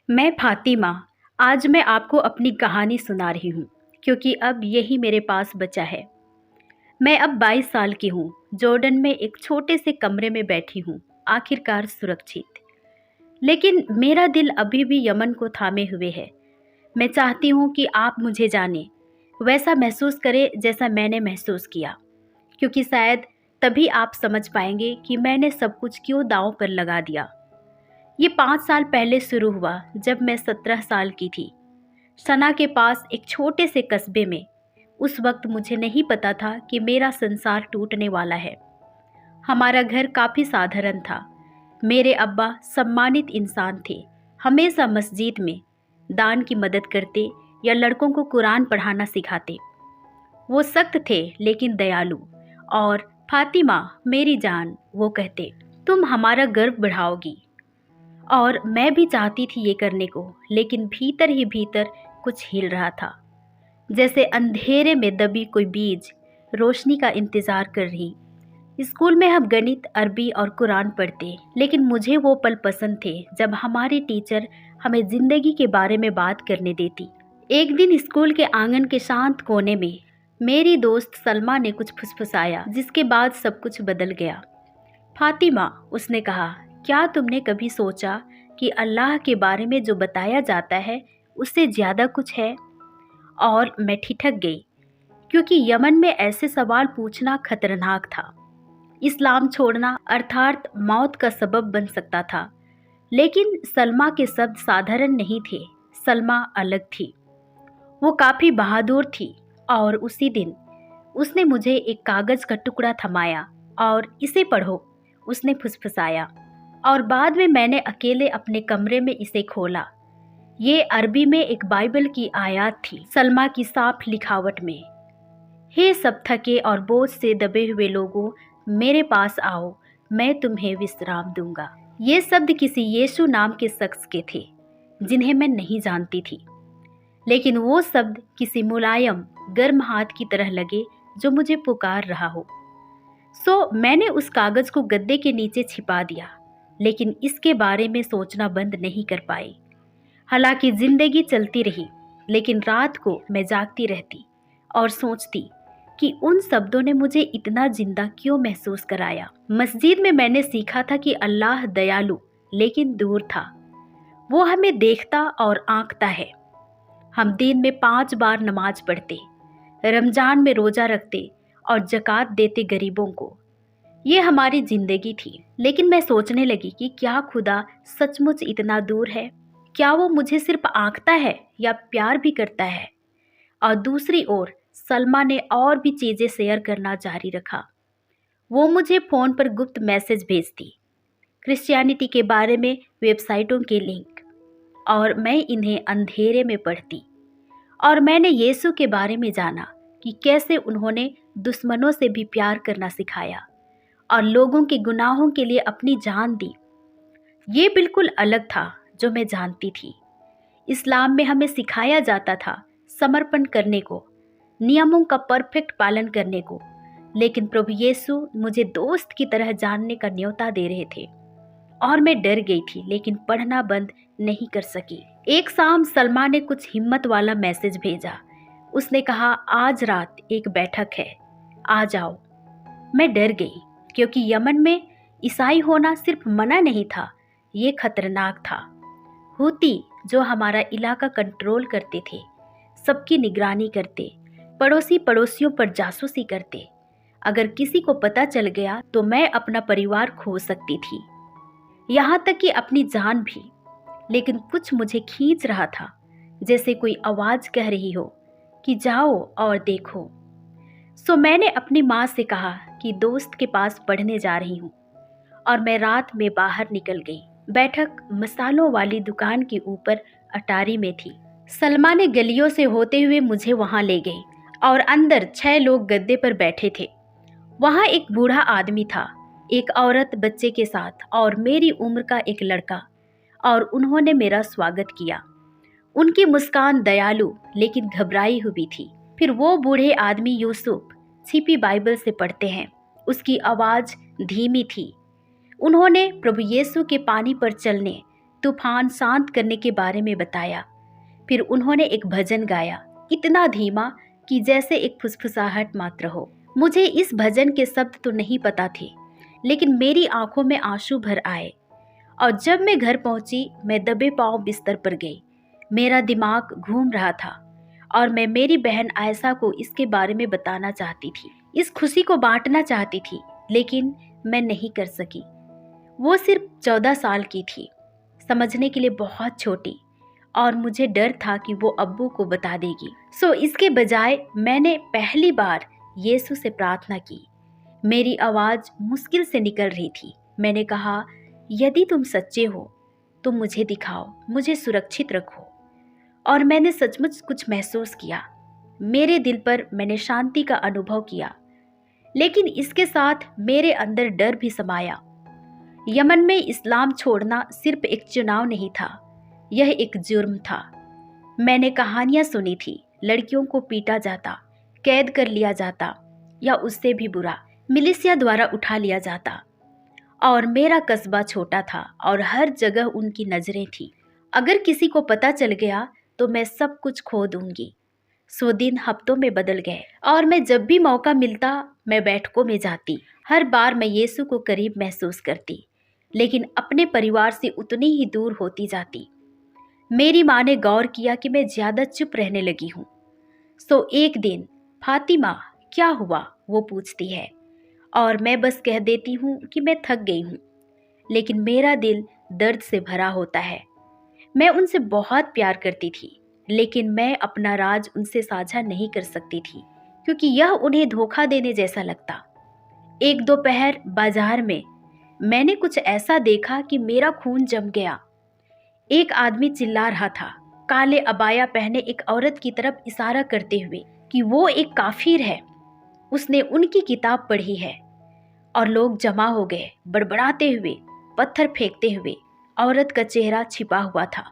मैं फातिमा। आज मैं आपको अपनी कहानी सुना रही हूँ क्योंकि अब यही मेरे पास बचा है। मैं अब 22 साल की हूँ। जॉर्डन में एक छोटे से कमरे में बैठी हूँ, आखिरकार सुरक्षित। लेकिन मेरा दिल अभी भी यमन को थामे हुए है। मैं चाहती हूँ कि आप मुझे जानें, वैसा महसूस करें जैसा मैंने महसूस किया, क्योंकि शायद तभी आप समझ पाएंगे कि मैंने सब कुछ क्यों दांव पर लगा दिया। ये 5 साल पहले शुरू हुआ जब मैं 17 साल की थी, सना के पास एक छोटे से कस्बे में। उस वक्त मुझे नहीं पता था कि मेरा संसार टूटने वाला है। हमारा घर काफ़ी साधारण था। मेरे अब्बा सम्मानित इंसान थे, हमेशा मस्जिद में दान की मदद करते या लड़कों को कुरान पढ़ाना सिखाते। वो सख्त थे लेकिन दयालु। और फातिमा मेरी जान, वो कहते, तुम हमारा गर्व बढ़ाओगी। और मैं भी चाहती थी ये करने को, लेकिन भीतर ही भीतर कुछ हिल रहा था, जैसे अंधेरे में दबी कोई बीज रोशनी का इंतजार कर रही। स्कूल में हम गणित, अरबी और कुरान पढ़ते, लेकिन मुझे वो पल पसंद थे जब हमारी टीचर हमें जिंदगी के बारे में बात करने देती। एक दिन स्कूल के आंगन के शांत कोने में मेरी दोस्त सलमा ने कुछ फुसफुसाया, जिसके बाद सब कुछ बदल गया। फातिमा, उसने कहा, क्या तुमने कभी सोचा कि अल्लाह के बारे में जो बताया जाता है उससे ज़्यादा कुछ है? और मैं ठिठक गई, क्योंकि यमन में ऐसे सवाल पूछना खतरनाक था। इस्लाम छोड़ना अर्थात मौत का सबब बन सकता था। लेकिन सलमा के शब्द साधारण नहीं थे। सलमा अलग थी। वो काफ़ी बहादुर थी। और उसी दिन उसने मुझे एक कागज़ का टुकड़ा थमाया और इसे पढ़ो, उसने फुसफुसाया। और बाद में मैंने अकेले अपने कमरे में इसे खोला। ये अरबी में एक बाइबल की आयत थी, सलमा की साफ लिखावट में। हे सब थके और बोझ से दबे हुए लोगों, मेरे पास आओ, मैं तुम्हें विश्राम दूंगा। ये शब्द किसी यीशु नाम के शख्स के थे जिन्हें मैं नहीं जानती थी, लेकिन वो शब्द किसी मुलायम गर्म हाथ की तरह लगे जो मुझे पुकार रहा हो। मैंने उस कागज को गद्दे के नीचे छिपा दिया, लेकिन इसके बारे में सोचना बंद नहीं कर पाई। हालांकि जिंदगी चलती रही, लेकिन रात को मैं जागती रहती और सोचती कि उन शब्दों ने मुझे इतना जिंदा क्यों महसूस कराया। मस्जिद में मैंने सीखा था कि अल्लाह दयालु लेकिन दूर था। वो हमें देखता और आंकता है। हम दिन में 5 बार नमाज पढ़ते, रमजान में रोजा रखते और ज़कात देते गरीबों को। ये हमारी जिंदगी थी। लेकिन मैं सोचने लगी कि क्या खुदा सचमुच इतना दूर है? क्या वो मुझे सिर्फ आंकता है या प्यार भी करता है? और दूसरी ओर सलमा ने और भी चीज़ें शेयर करना जारी रखा। वो मुझे फ़ोन पर गुप्त मैसेज भेजती, क्रिश्चियनिटी के बारे में वेबसाइटों के लिंक, और मैं इन्हें अंधेरे में पढ़ती। और मैंने यीशु के बारे में जाना कि कैसे उन्होंने दुश्मनों से भी प्यार करना सिखाया और लोगों के गुनाहों के लिए अपनी जान दी। ये बिल्कुल अलग था जो मैं जानती थी। इस्लाम में हमें सिखाया जाता था समर्पण करने को, नियमों का परफेक्ट पालन करने को, लेकिन प्रभु यीशु मुझे दोस्त की तरह जानने का न्योता दे रहे थे। और मैं डर गई थी, लेकिन पढ़ना बंद नहीं कर सकी। एक शाम सलमा ने कुछ हिम्मत वाला मैसेज भेजा। उसने कहा, आज रात एक बैठक है, आ जाओ। मैं डर गई, क्योंकि यमन में ईसाई होना सिर्फ मना नहीं था, ये खतरनाक था। हूती, जो हमारा इलाका कंट्रोल करते थे, सबकी निगरानी करते, पड़ोसी पड़ोसियों पर जासूसी करते। अगर किसी को पता चल गया तो मैं अपना परिवार खो सकती थी, यहाँ तक कि अपनी जान भी। लेकिन कुछ मुझे खींच रहा था, जैसे कोई आवाज़ कह रही हो कि जाओ और देखो। मैंने अपनी माँ से कहा कि दोस्त के पास पढ़ने जा रही हूँ, और मैं रात में बाहर निकल गई। बैठक मसालों वाली दुकान के ऊपर अटारी में थी। सलमा ने गलियों से होते हुए मुझे वहाँ ले गई, और अंदर 6 लोग गद्दे पर बैठे थे। वहाँ एक बूढ़ा आदमी था, एक औरत बच्चे के साथ, और मेरी उम्र का एक लड़का, और उन्होंने मेरा स्वागत किया। उनकी मुस्कान दयालु लेकिन घबराई हुई थी। फिर वो बूढ़े आदमी यूसुफ छिपी बाइबल से पढ़ते हैं। उसकी आवाज़ धीमी थी। उन्होंने प्रभु यीशु के पानी पर चलने, तूफान शांत करने के बारे में बताया। फिर उन्होंने एक भजन गाया, इतना धीमा कि जैसे एक फुसफुसाहट मात्र हो। मुझे इस भजन के शब्द तो नहीं पता थे, लेकिन मेरी आंखों में आंसू भर आए। और जब मैं घर पहुंची, मैं दबे पांव बिस्तर पर गई। मेरा दिमाग घूम रहा था और मैं मेरी बहन आयशा को इसके बारे में बताना चाहती थी, इस खुशी को बांटना चाहती थी, लेकिन मैं नहीं कर सकी। वो सिर्फ 14 साल की थी, समझने के लिए बहुत छोटी, और मुझे डर था कि वो अब्बू को बता देगी। सो इसके बजाय मैंने पहली बार यीशु से प्रार्थना की। मेरी आवाज़ मुश्किल से निकल रही थी। मैंने कहा, यदि तुम सच्चे हो तो मुझे दिखाओ, मुझे सुरक्षित रखो। और मैंने सचमुच कुछ महसूस किया। मेरे दिल पर मैंने शांति का अनुभव किया, लेकिन इसके साथ मेरे अंदर डर भी समाया। यमन में इस्लाम छोड़ना सिर्फ एक चुनाव नहीं था, यह एक जुर्म था। मैंने कहानियां सुनी थी, लड़कियों को पीटा जाता, कैद कर लिया जाता, या उससे भी बुरा, मिलिशिया द्वारा उठा लिया जाता। और मेरा कस्बा छोटा था और हर जगह उनकी नजरें थी। अगर किसी को पता चल गया तो मैं सब कुछ खो दूंगी। 100 दिन हफ्तों में बदल गए और मैं जब भी मौका मिलता मैं बैठकों में जाती। हर बार मैं यीशु को करीब महसूस करती, लेकिन अपने परिवार से उतनी ही दूर होती जाती। मेरी माँ ने गौर किया कि मैं ज़्यादा चुप रहने लगी हूँ। सो एक दिन, फातिमा क्या हुआ, वो पूछती है, और मैं बस कह देती हूँ कि मैं थक गई हूँ। लेकिन मेरा दिल दर्द से भरा होता है। मैं उनसे बहुत प्यार करती थी, लेकिन मैं अपना राज उनसे साझा नहीं कर सकती थी, क्योंकि यह उन्हें धोखा देने जैसा लगता। एक दोपहर बाजार में मैंने कुछ ऐसा देखा कि मेरा खून जम गया। एक आदमी चिल्ला रहा था, काले अबाया पहने एक औरत की तरफ इशारा करते हुए कि वो एक काफिर है, उसने उनकी किताब पढ़ी है। और लोग जमा हो गए, बड़बड़ाते हुए, पत्थर फेंकते हुए। औरत का चेहरा छिपा हुआ था,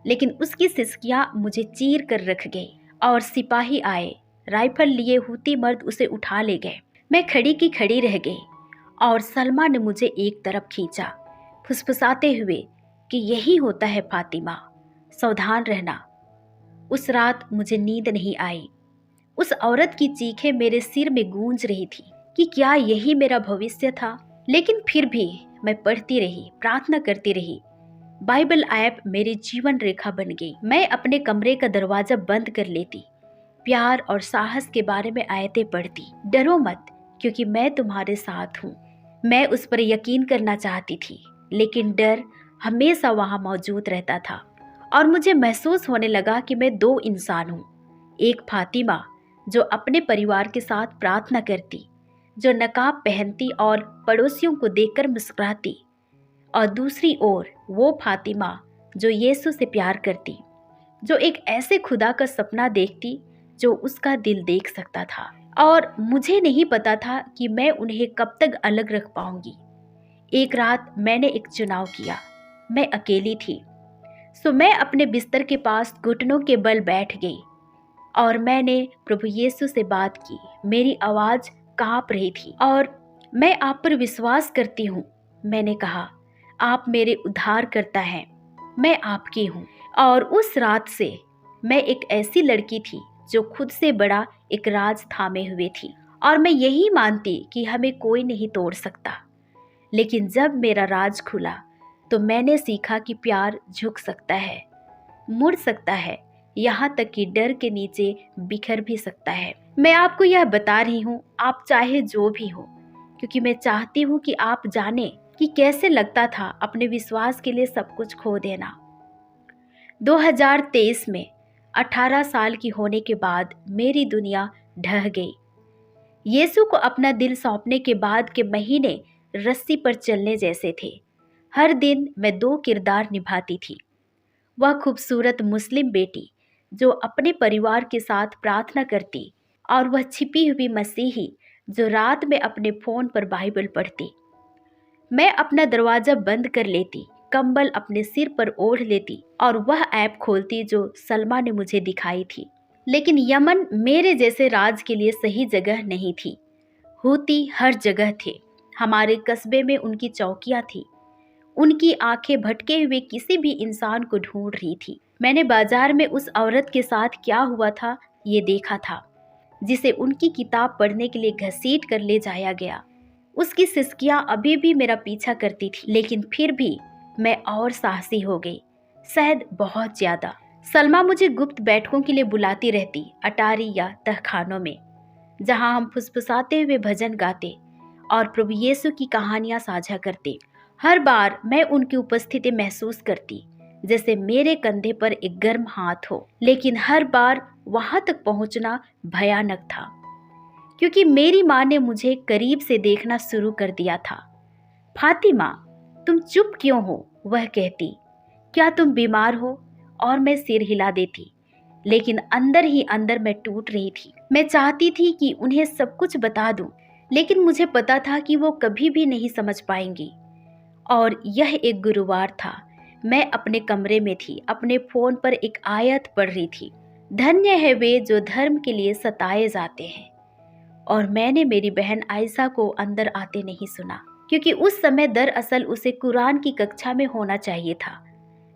लेकिन उसकी सिसकियां मुझे चीर कर रख गई। और सिपाही आए, राइफल लिए हूती मर्द उसे उठा ले गए। मैं खड़ी की खड़ी रह गई और सलमा ने मुझे एक तरफ खींचा, फुसफुसाते हुए कि यही होता है फातिमा, सावधान रहना। उस रात मुझे नींद नहीं आई। उस औरत की चीखें मेरे सिर में गूंज रही थी कि क्या यही मेरा भविष्य था। लेकिन फिर भी मैं पढ़ती रही, प्रार्थना करती रही। बाइबल ऐप मेरी जीवन रेखा बन गई। मैं अपने कमरे का दरवाजा बंद कर लेती, प्यार और साहस के बारे में आयतें पढ़ती। डरो मत, क्योंकि मैं तुम्हारे साथ हूँ। मैं उस पर यकीन करना चाहती थी, लेकिन डर हमेशा वहाँ मौजूद रहता था। और मुझे महसूस होने लगा कि मैं दो इंसान हूँ। एक फातिमा जो अपने परिवार के साथ प्रार्थना करती, जो नकाब पहनती और पड़ोसियों को देखकर मुस्कुराती, और दूसरी ओर वो फातिमा जो यीशु से प्यार करती, जो एक ऐसे खुदा का सपना देखती जो उसका दिल देख सकता था। और मुझे नहीं पता था कि मैं उन्हें कब तक अलग रख पाऊंगी। एक रात मैंने एक चुनाव किया। मैं अकेली थी, सो मैं अपने बिस्तर के पास घुटनों के बल बैठ गई और मैंने प्रभु यीशु से बात की। मेरी आवाज़ कांप रही थी। और मैं आप पर विश्वास करती हूँ, मैंने कहा। आप मेरे उद्धारकर्ता हैं, मैं आपकी हूँ। और उस रात से मैं एक ऐसी लड़की थी जो खुद से बड़ा एक राज थामे हुए थी, और मैं यही मानती कि हमें कोई नहीं तोड़ सकता। लेकिन जब मेरा राज खुला तो मैंने सीखा कि प्यार झुक सकता है, मुड़ सकता है, यहाँ तक कि डर के नीचे बिखर भी सकता है। मैं आपको यह बता रही हूँ, आप चाहे जो भी हो, क्योंकि मैं चाहती हूँ कि आप जाने कि कैसे लगता था अपने विश्वास के लिए सब कुछ खो देना। 2023 में 18 साल की होने के बाद मेरी दुनिया ढह गई। यीशु को अपना दिल सौंपने के बाद के महीने रस्सी पर चलने जैसे थे। हर दिन मैं दो किरदार निभाती थी। वह खूबसूरत मुस्लिम बेटी जो अपने परिवार के साथ प्रार्थना करती, और वह छिपी हुई मसीही जो रात में अपने फ़ोन पर बाइबल पढ़ती। मैं अपना दरवाज़ा बंद कर लेती, कंबल अपने सिर पर ओढ़ लेती और वह ऐप खोलती जो सलमा ने मुझे दिखाई थी। लेकिन यमन मेरे जैसे राज के लिए सही जगह नहीं थी। हूती हर जगह थे। हमारे कस्बे में उनकी चौकियाँ थी। उनकी आंखें भटके हुए किसी भी इंसान को ढूंढ रही थी। मैंने बाजार में उस औरत के साथ क्या हुआ था ये देखा था, जिसे उनकी किताब पढ़ने के लिए घसीट कर ले जाया गया। उसकी सिसकियां अभी भी मेरा पीछा करती थी, लेकिन फिर भी मैं और साहसी हो गई, शायद बहुत ज्यादा। सलमा मुझे गुप्त बैठकों के लिए बुलाती रहती, अटारी या तहखानों में, जहां हम फुसफुसाते हुए भजन गाते और प्रभु यीशु की कहानियां साझा करते। हर बार मैं उनकी उपस्थिति महसूस करती, जैसे मेरे कंधे पर एक गर्म हाथ हो, लेकिन हर बार वहां तक पहुंचना भयानक था, क्योंकि मेरी माँ ने मुझे करीब से देखना शुरू कर दिया था। फातिमा, तुम चुप क्यों हो? वह कहती। क्या तुम बीमार हो? और मैं सिर हिला देती, लेकिन अंदर ही अंदर मैं टूट रही थी। मैं चाहती थी कि उन्हें सब कुछ बता दूं, लेकिन मुझे पता था कि वो कभी भी नहीं समझ पाएंगी। और यह एक गुरुवार था। मैं अपने कमरे में थी, अपने फोन पर एक आयत पढ़ रही थी, धन्य है वे जो धर्म के लिए सताए जाते हैं। और मैंने मेरी बहन आयशा को अंदर आते नहीं सुना, क्योंकि उस समय दरअसल उसे कुरान की कक्षा में होना चाहिए था,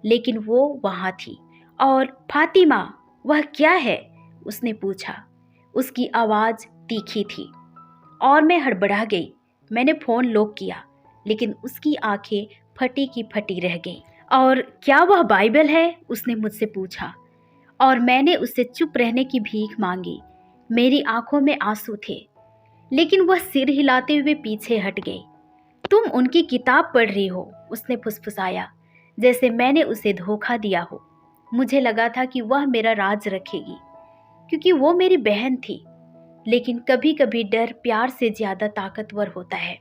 लेकिन वो वहां थी। और फातिमा, वह क्या है? उसने पूछा। उसकी आवाज तीखी थी और मैं हड़बड़ा गई। मैंने फोन लॉक किया, लेकिन उसकी आंखें फटी की फटी रह गई। और क्या वह बाइबल है? उसने मुझसे पूछा, और मैंने उससे चुप रहने की भीख मांगी। मेरी आंखों में आंसू थे, लेकिन वह सिर हिलाते हुए पीछे हट गई। तुम उनकी किताब पढ़ रही हो, उसने फुसफुसाया, जैसे मैंने उसे धोखा दिया हो। मुझे लगा था कि वह मेरा राज रखेगी, क्योंकि वो मेरी बहन थी, लेकिन कभी कभी डर प्यार से ज्यादा ताकतवर होता है।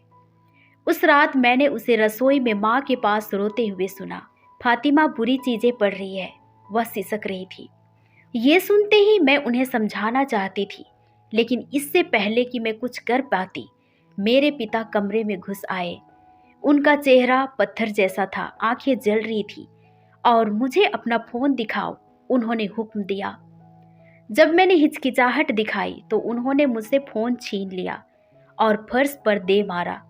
उस रात मैंने उसे रसोई में माँ के पास रोते हुए सुना। फातिमा बुरी चीजें पढ़ रही है, वह सिसक रही थी। ये सुनते ही मैं उन्हें समझाना चाहती थी, लेकिन इससे पहले कि मैं कुछ कर पाती, मेरे पिता कमरे में घुस आए। उनका चेहरा पत्थर जैसा था, आंखें जल रही थी, और मुझे अपना फोन दिखाओ, उन्होंने हुक्म दिया। जब मैंने हिचकिचाहट दिखाई तो उन्होंने मुझसे फोन छीन लिया और फर्श पर दे मारा।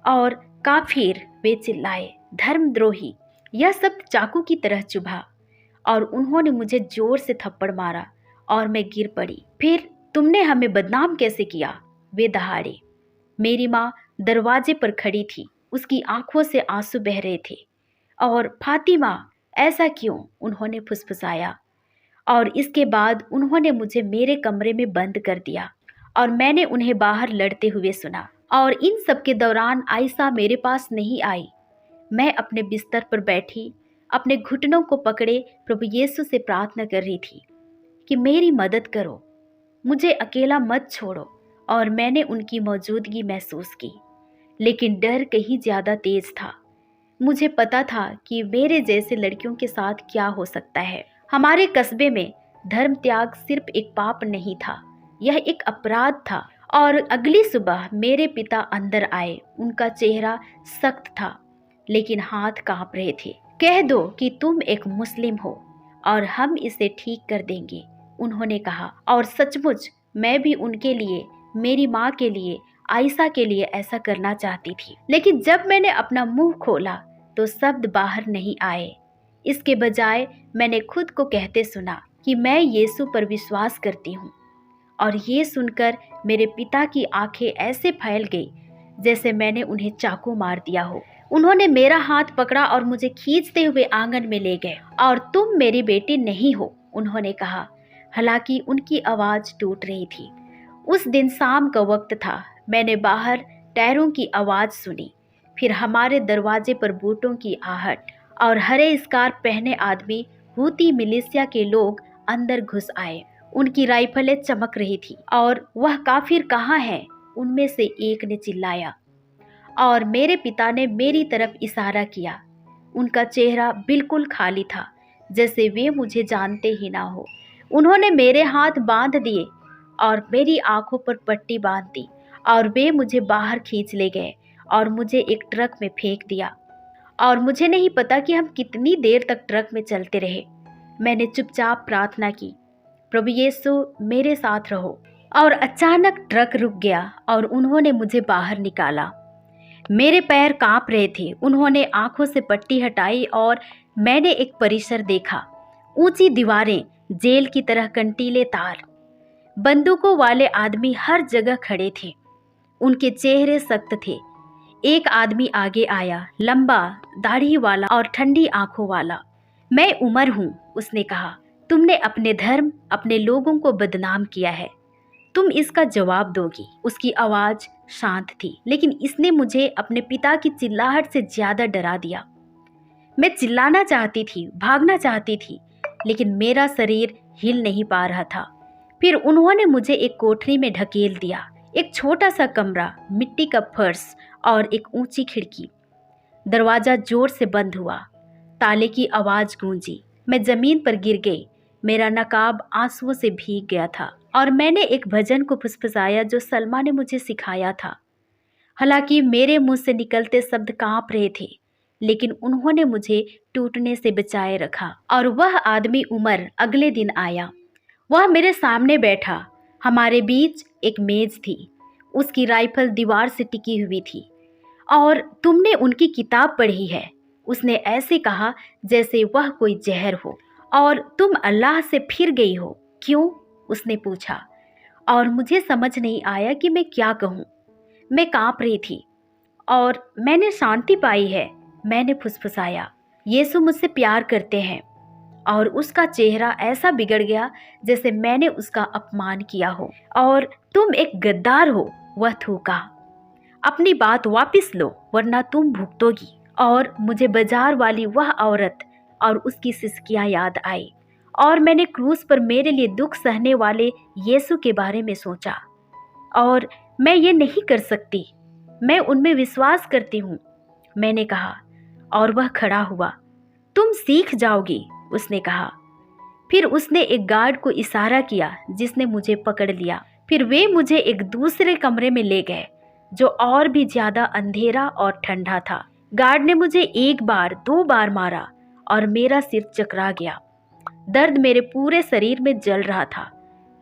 और काफिर, वे चिल्लाए, धर्मद्रोही। यह सब चाकू की तरह चुभा और उन्होंने मुझे जोर से थप्पड़ मारा और मैं गिर पड़ी। फिर तुमने हमें बदनाम कैसे किया? वे दहाड़े। मेरी माँ दरवाजे पर खड़ी थी, उसकी आंखों से आंसू बह रहे थे। और फातिमा, ऐसा क्यों? उन्होंने फुसफुसाया। और इसके बाद उन्होंने मुझे मेरे कमरे में बंद कर दिया और मैंने उन्हें बाहर लड़ते हुए सुना। और इन सब के दौरान आयशा मेरे पास नहीं आई। मैं अपने बिस्तर पर बैठी, अपने घुटनों को पकड़े प्रभु यीशु से प्रार्थना कर रही थी कि मेरी मदद करो, मुझे अकेला मत छोड़ो। और मैंने उनकी मौजूदगी महसूस की, लेकिन डर कहीं ज्यादा तेज था। मुझे पता था कि मेरे जैसे लड़कियों के साथ क्या हो सकता है। हमारे कस्बे में धर्म त्याग सिर्फ एक पाप नहीं था, यह एक अपराध था। और अगली सुबह मेरे पिता अंदर आए। उनका चेहरा सख्त था, लेकिन हाथ कांप रहे थे। कह दो कि तुम एक मुस्लिम हो और हम इसे ठीक कर देंगे, उन्होंने कहा। और सचमुच मैं भी उनके लिए, मेरी माँ के लिए, आयशा के लिए ऐसा करना चाहती थी। लेकिन जब मैंने अपना मुंह खोला तो शब्द बाहर नहीं आए। इसके बजाय मैंने खुद को कहते सुना कि मैं यीशु पर विश्वास करती हूँ। और ये सुनकर मेरे पिता की आंखें ऐसे फैल गई जैसे मैंने उन्हें चाकू मार दिया हो। उन्होंने मेरा हाथ पकड़ा और मुझे खींचते हुए आंगन में ले गए। और तुम मेरी बेटी नहीं हो, उन्होंने कहा, हालांकि उनकी आवाज टूट रही थी। उस दिन शाम का वक्त था। मैंने बाहर टायरों की आवाज सुनी, फिर हमारे दरवाजे पर बूटों की आहट, और हरे स्कार्फ पहने आदमी, हूती मिलिशिया के लोग अंदर घुस आए। उनकी राइफलें चमक रही थी। और वह काफिर कहाँ है? उनमें से एक ने चिल्लाया। और मेरे पिता ने मेरी तरफ इशारा किया। उनका चेहरा बिल्कुल खाली था, जैसे वे मुझे जानते ही ना हो। उन्होंने मेरे हाथ बांध दिए और मेरी आंखों पर पट्टी बांध दी, और वे मुझे बाहर खींच ले गए और मुझे एक ट्रक में फेंक दिया। और मुझे नहीं पता कि हम कितनी देर तक ट्रक में चलते रहे। मैंने चुपचाप प्रार्थना की, प्रभु यीशु मेरे साथ रहो। और अचानक ट्रक रुक गया और उन्होंने मुझे बाहर निकाला। मेरे पैर कांप रहे थे। उन्होंने आंखों से पट्टी हटाई और मैंने एक परिसर देखा। ऊंची दीवारें, जेल की तरह कंटीले तार, बंदूकों वाले आदमी हर जगह खड़े थे। उनके चेहरे सख्त थे। एक आदमी आगे आया, लंबा, दाढ़ी वाला और ठंडी आंखों वाला। मैं उमर हूं, उसने कहा। तुमने अपने धर्म, अपने लोगों को बदनाम किया है। तुम इसका जवाब दोगी। उसकी आवाज शांत थी, लेकिन इसने मुझे अपने पिता की चिल्लाहट से ज्यादा डरा दिया। मैं चिल्लाना चाहती थी, भागना चाहती थी, लेकिन मेरा शरीर हिल नहीं पा रहा था। फिर उन्होंने मुझे एक कोठरी में ढकेल दिया। एक छोटा सा कमरा, मिट्टी का फर्श और एक ऊंची खिड़की। दरवाजा जोर से बंद हुआ। ताले की आवाज गूंजी। मैं जमीन पर गिर गई। मेरा नकाब आंसुओं से भीग गया था और मैंने एक भजन को फुसफुसाया जो सलमा ने मुझे सिखाया था। हालांकि मेरे मुंह से निकलते शब्द कांप रहे थे, लेकिन उन्होंने मुझे टूटने से बचाए रखा। और वह आदमी उमर अगले दिन आया। वह मेरे सामने बैठा। हमारे बीच एक मेज थी। उसकी राइफल दीवार से टिकी हुई थी। और तुमने उनकी किताब पढ़ी है, उसने ऐसे कहा जैसे वह कोई जहर हो। और तुम अल्लाह से फिर गई हो, क्यों? उसने पूछा। और मुझे समझ नहीं आया कि मैं क्या कहूँ। मैं कांप रही थी। और मैंने शांति पाई है, मैंने फुसफुसाया। यीशु मुझसे प्यार करते हैं। और उसका चेहरा ऐसा बिगड़ गया जैसे मैंने उसका अपमान किया हो। और तुम एक गद्दार हो, वह थूका। अपनी बात वापस लो, वरना तुम भुगतोगी। और मुझे बाजार वाली वह औरत और उसकी सिसकियां याद आई। और मैंने क्रूस पर मेरे लिए दुख सहने वाले यीशु के बारे में सोचा। और मैं ये नहीं कर सकती, मैं उनमें विश्वास करती हूँ, मैंने कहा। और वह खड़ा हुआ। तुम सीख जाओगी, उसने कहा। फिर उसने एक गार्ड को इशारा किया जिसने मुझे पकड़ लिया। फिर वे मुझे एक दूसरे कमरे में ले गए जो और भी ज्यादा अंधेरा और ठंडा था। गार्ड ने मुझे 1 बार 2 बार मारा और मेरा सिर चकरा गया। दर्द मेरे पूरे शरीर में जल रहा था,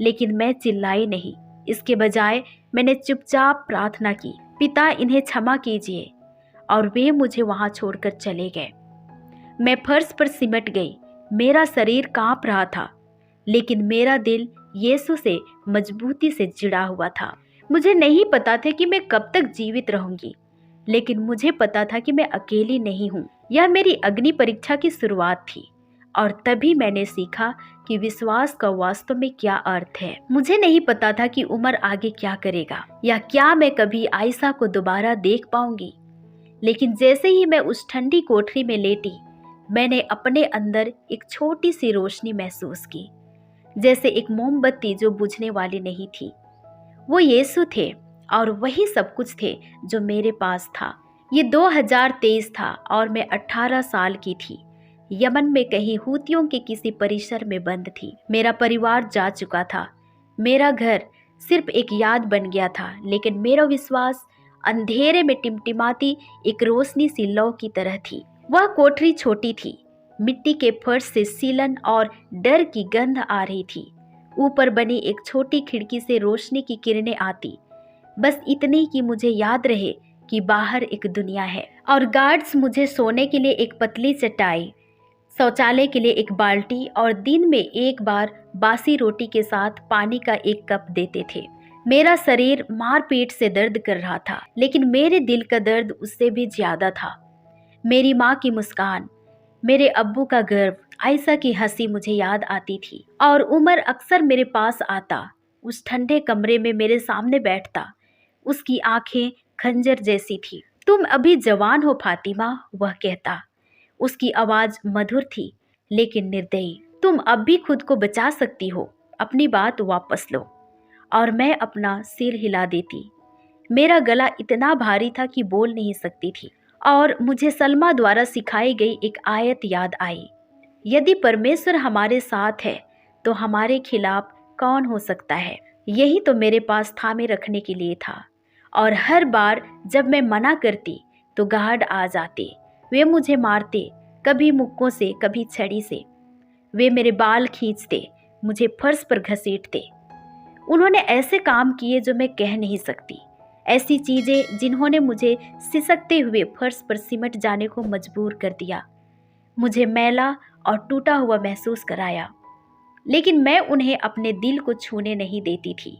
लेकिन मैं चिल्लाई नहीं। इसके बजाय मैंने चुपचाप प्रार्थना की, पिता इन्हें क्षमा कीजिए। और वे मुझे वहां छोड़कर चले गए। मैं फर्श पर सिमट गई। मेरा शरीर कांप रहा था, लेकिन मेरा दिल यीशु से मजबूती से जुड़ा हुआ था। मुझे नहीं पता था कि मैं कब तक जीवित रहूंगी, लेकिन मुझे पता था कि मैं अकेली नहीं हूँ। यह मेरी अग्नि परीक्षा की शुरुआत थी। और तभी मैंने सीखा कि विश्वास का वास्तव में क्या अर्थ है। मुझे नहीं पता था कि उमर आगे क्या करेगा, या क्या मैं कभी आयशा को दोबारा देख पाऊंगी। लेकिन जैसे ही मैं उस ठंडी कोठरी में लेटी, मैंने अपने अंदर एक छोटी सी रोशनी महसूस की, जैसे एक मोमबत्ती जो बुझने वाली नहीं थी। वो यीशु थे और वही सब कुछ थे जो मेरे पास था। ये 2023 था और मैं 18 साल की थी। यमन में कहीं हूतियों के किसी परिसर में बंद थी। मेरा परिवार जा चुका था। मेरा घर सिर्फ एक याद बन गया था, लेकिन मेरा विश्वास अंधेरे में टिमटिमाती एक रोशनी सी लौ की तरह थी। वह कोठरी छोटी थी। मिट्टी के फर्श से सीलन और डर की गंध आ रही थी। ऊपर बनी एक छोटी खिड़की से रोशनी की किरणें आती, बस इतनी कि मुझे याद रहे कि बाहर एक दुनिया है। और गार्ड्स मुझे सोने के लिए एक पतली चटाई, शौचालय के लिए एक बाल्टी और दिन में 1 बार बासी रोटी के साथ पानी का 1 कप देते थे। मेरा शरीर मारपीट से दर्द कर रहा था, लेकिन मेरे दिल का दर्द उससे भी ज्यादा था। मेरी माँ की मुस्कान, मेरे अब्बू का गर्व, आयशा की हंसी मुझे याद आती थी। और उमर अक्सर मेरे पास आता, उस ठंडे कमरे में मेरे सामने बैठता। उसकी आंखें खंजर जैसी थी। तुम अभी जवान हो फातिमा, वह कहता। उसकी आवाज मधुर थी लेकिन निर्दयी। तुम अब भी खुद को बचा सकती हो, अपनी बात वापस लो। और मैं अपना सिर हिला देती। मेरा गला इतना भारी था कि बोल नहीं सकती थी। और मुझे सलमा द्वारा सिखाई गई एक आयत याद आई, यदि परमेश्वर हमारे साथ है तो हमारे खिलाफ कौन हो सकता है। यही तो मेरे पास थामे रखने के लिए था। और हर बार जब मैं मना करती तो गार्ड आ जाते। वे मुझे मारते, कभी मुक्कों से, कभी छड़ी से। वे मेरे बाल खींचते, मुझे फर्श पर घसीटते। उन्होंने ऐसे काम किए जो मैं कह नहीं सकती। ऐसी चीज़ें जिन्होंने मुझे सिसकते हुए फर्श पर सिमट जाने को मजबूर कर दिया, मुझे मैला और टूटा हुआ महसूस कराया। लेकिन मैं उन्हें अपने दिल को छूने नहीं देती थी,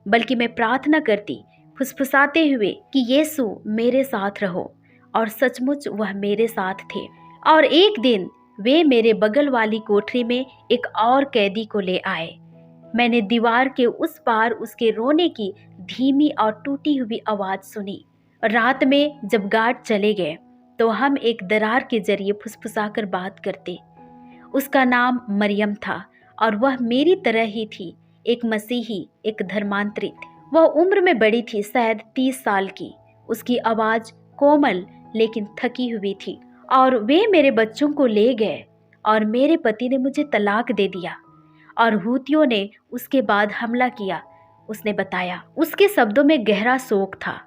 बल्कि मैं प्रार्थना करती, फुसफुसाते हुए कि यीशु मेरे साथ रहो। और सचमुच वह मेरे साथ थे। और एक दिन वे मेरे बगल वाली कोठरी में एक और कैदी को ले आए। मैंने दीवार के उस पार उसके रोने की धीमी और टूटी हुई आवाज़ सुनी। रात में जब गार्ड चले गए तो हम एक दरार के जरिए फुसफुसाकर बात करते। उसका नाम मरियम था और वह मेरी तरह ही थी, एक मसीही, एक धर्मांतरित। वह उम्र में बड़ी थी, शायद 30 साल की। उसकी आवाज़ कोमल लेकिन थकी हुई थी। और वे मेरे बच्चों को ले गए और मेरे पति ने मुझे तलाक दे दिया और हूतियों ने उसके बाद हमला किया, उसने बताया। उसके शब्दों में गहरा शोक था।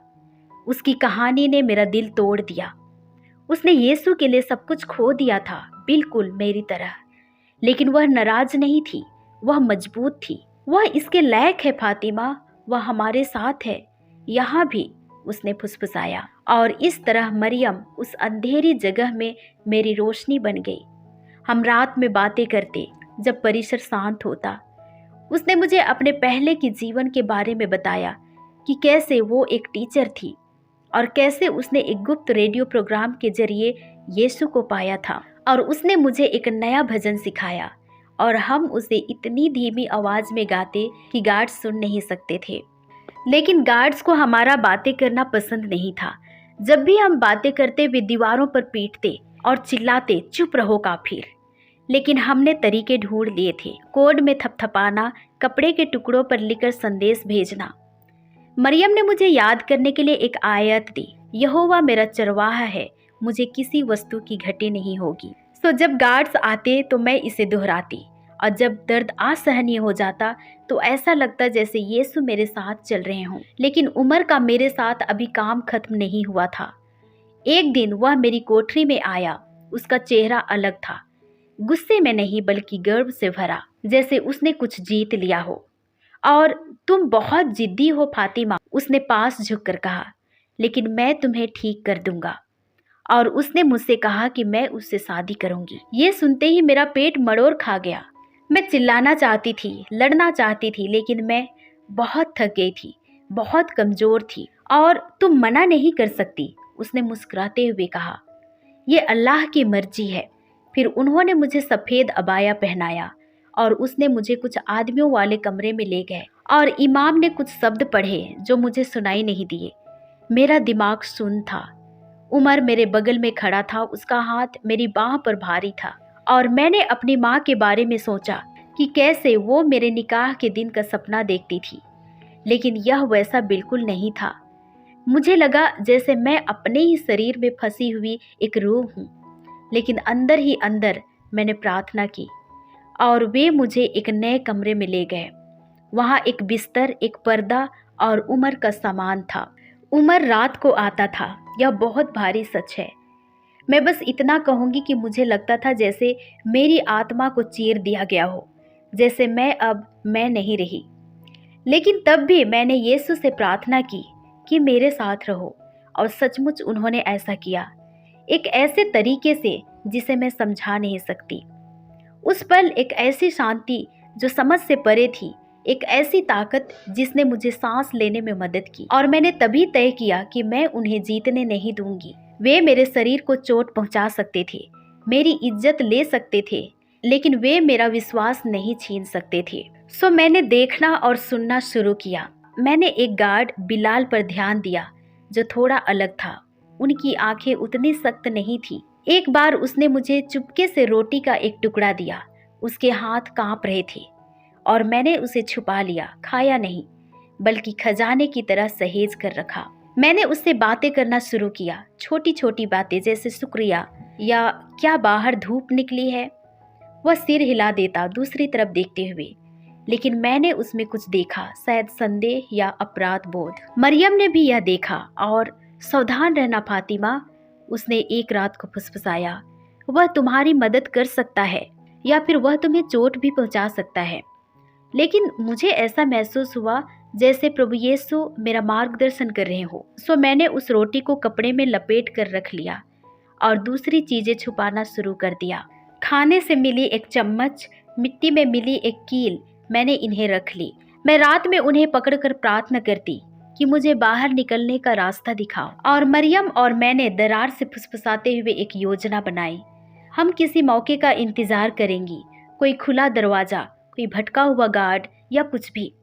उसकी कहानी ने मेरा दिल तोड़ दिया। उसने यीशु के लिए सब कुछ खो दिया था, बिल्कुल मेरी तरह। लेकिन वह नाराज नहीं थी, वह मजबूत थी। वह इसके लायक है फातिमा, वह हमारे साथ है यहाँ भी, उसने फुसफुसाया। और इस तरह मरियम उस अंधेरी जगह में मेरी रोशनी बन गई। हम रात में बातें करते जब परिसर शांत होता। उसने मुझे अपने पहले के जीवन के बारे में बताया कि कैसे वो एक टीचर थी और कैसे उसने एक गुप्त रेडियो प्रोग्राम के जरिए यीशु को पाया था। और उसने मुझे एक नया भजन सिखाया और हम उसे इतनी धीमी आवाज़ में गाते कि गार्ड्स सुन नहीं सकते थे। लेकिन गार्ड्स को हमारा बातें करना पसंद नहीं था। जब भी हम बातें करते वे दीवारों पर पीटते और चिल्लाते, चुप रहो काफिर। लेकिन हमने तरीके ढूंढ लिए थे, कोड में थपथपाना, कपड़े के टुकड़ों पर लिखकर संदेश भेजना। मरियम ने मुझे याद करने के लिए एक आयत दी, यहोवा मेरा चरवाहा है, मुझे किसी वस्तु की घटी नहीं होगी। सो जब गार्ड्स आते तो मैं इसे दोहराती और जब दर्द असहनीय हो जाता तो ऐसा लगता जैसे यीशु मेरे साथ चल रहे हों। लेकिन उमर का मेरे साथ अभी काम खत्म नहीं हुआ था। एक दिन वह मेरी कोठरी में आया। उसका चेहरा अलग था, गुस्से में नहीं बल्कि गर्व से भरा, जैसे उसने कुछ जीत लिया हो। और तुम बहुत जिद्दी हो फातिमा, उसने पास झुककर कहा, लेकिन मैं तुम्हें ठीक कर दूंगा। और उसने मुझसे कहा कि मैं उससे शादी करूंगी। ये सुनते ही मेरा पेट मड़ोर खा गया। मैं चिल्लाना चाहती थी, लड़ना चाहती थी, लेकिन मैं बहुत थक गई थी, बहुत कमज़ोर थी। और तुम मना नहीं कर सकती, उसने मुस्कुराते हुए कहा, ये अल्लाह की मर्जी है। फिर उन्होंने मुझे सफ़ेद अबाया पहनाया और उसने मुझे कुछ आदमियों वाले कमरे में ले गए और इमाम ने कुछ शब्द पढ़े जो मुझे सुनाई नहीं दिए। मेरा दिमाग सुन्न था। उमर मेरे बगल में खड़ा था, उसका हाथ मेरी बाह पर भारी था। और मैंने अपनी माँ के बारे में सोचा कि कैसे वो मेरे निकाह के दिन का सपना देखती थी, लेकिन यह वैसा बिल्कुल नहीं था। मुझे लगा जैसे मैं अपने ही शरीर में फंसी हुई एक रूह हूँ। लेकिन अंदर ही अंदर मैंने प्रार्थना की और वे मुझे एक नए कमरे में ले गए। वहाँ एक बिस्तर, एक पर्दा और उमर का सामान था। उमर रात को आता था, यह बहुत भारी सच है। मैं बस इतना कहूँगी कि मुझे लगता था जैसे मेरी आत्मा को चीर दिया गया हो, जैसे मैं नहीं रही। लेकिन तब भी मैंने यीशु से प्रार्थना की कि मेरे साथ रहो, और सचमुच उन्होंने ऐसा किया, एक ऐसे तरीके से जिसे मैं समझा नहीं सकती। उस पल एक ऐसी शांति जो समझ से परे थी, एक ऐसी ताकत जिसने मुझे सांस लेने में मदद की। और मैंने तभी तय किया कि मैं उन्हें जीतने नहीं दूंगी। वे मेरे शरीर को चोट पहुंचा सकते थे, मेरी इज्जत ले सकते थे, लेकिन वे मेरा विश्वास नहीं छीन सकते थे। सो मैंने देखना और सुनना शुरू किया। मैंने एक गार्ड बिलाल पर ध्यान दिया जो थोड़ा अलग था। उनकी आंखें उतनी सख्त नहीं थी। एक बार उसने मुझे चुपके से रोटी का एक टुकड़ा दिया। उसके हाथ कांप रहे थे और मैंने उसे छुपा लिया, खाया नहीं बल्कि खजाने की तरह सहेज कर रखा। मैंने उससे बातें करना शुरू किया, छोटी छोटी बातें जैसे शुक्रिया या क्या बाहर धूप निकली है। वह सिर हिला देता दूसरी तरफ देखते हुए, लेकिन मैंने उसमें कुछ देखा, शायद संदेह या अपराध बोध। मरियम ने भी यह देखा और सावधान रहना फातिमा, उसने एक रात को फुसफुसाया, वह तुम्हारी मदद कर सकता है या फिर वह तुम्हें चोट भी पहुंचा सकता है। लेकिन मुझे ऐसा महसूस हुआ जैसे प्रभु यीशु मेरा मार्गदर्शन कर रहे हो। सो मैंने उस रोटी को कपड़े में लपेट कर रख लिया और दूसरी चीजें छुपाना शुरू कर दिया। खाने से मिली एक चम्मच, मिट्टी में मिली एक कील मैंने इन्हें रख ली। मैं रात में उन्हें पकड़कर प्रार्थना करती कि मुझे बाहर निकलने का रास्ता दिखाओ। और मरियम और मैंने दरार से फुसफुसाते हुए एक योजना बनाई। हम किसी मौके का इंतजार करेंगी, कोई खुला दरवाजा, कोई भटका हुआ गार्ड या कुछ भी।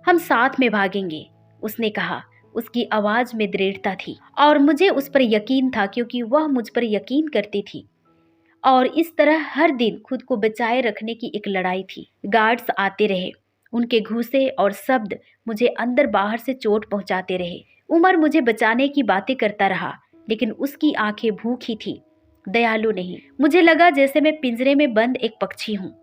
हम साथ में भागेंगे, उसने कहा। उसकी आवाज में दृढ़ता थी और मुझे उस पर यकीन था क्योंकि वह मुझ पर यकीन करती थी। और इस तरह हर दिन खुद को बचाए रखने की एक लड़ाई थी। गार्ड्स आते रहे, उनके घूंसे और शब्द मुझे अंदर बाहर से चोट पहुंचाते रहे। उमर मुझे बचाने की बातें करता रहा, लेकिन उसकी आंखें भूखी थी, दयालु नहीं। मुझे लगा जैसे मैं पिंजरे में बंद एक पक्षी हूँ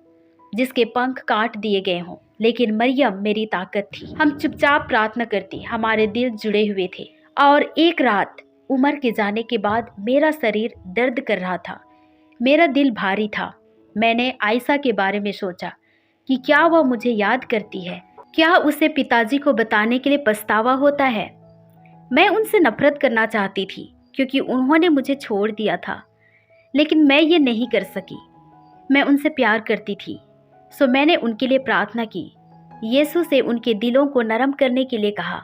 जिसके पंख काट दिए गए हों। लेकिन मरियम मेरी ताकत थी। हम चुपचाप प्रार्थना करती, हमारे दिल जुड़े हुए थे। और एक रात उमर के जाने के बाद मेरा शरीर दर्द कर रहा था, मेरा दिल भारी था। मैंने आयशा के बारे में सोचा कि क्या वह मुझे याद करती है, क्या उसे पिताजी को बताने के लिए पछतावा होता है। मैं उनसे नफरत करना चाहती थी क्योंकि उन्होंने मुझे छोड़ दिया था, लेकिन मैं ये नहीं कर सकी। मैं उनसे प्यार करती थी, सो मैंने उनके लिए प्रार्थना की। यीशु से उनके दिलों को नरम करने के लिए कहा।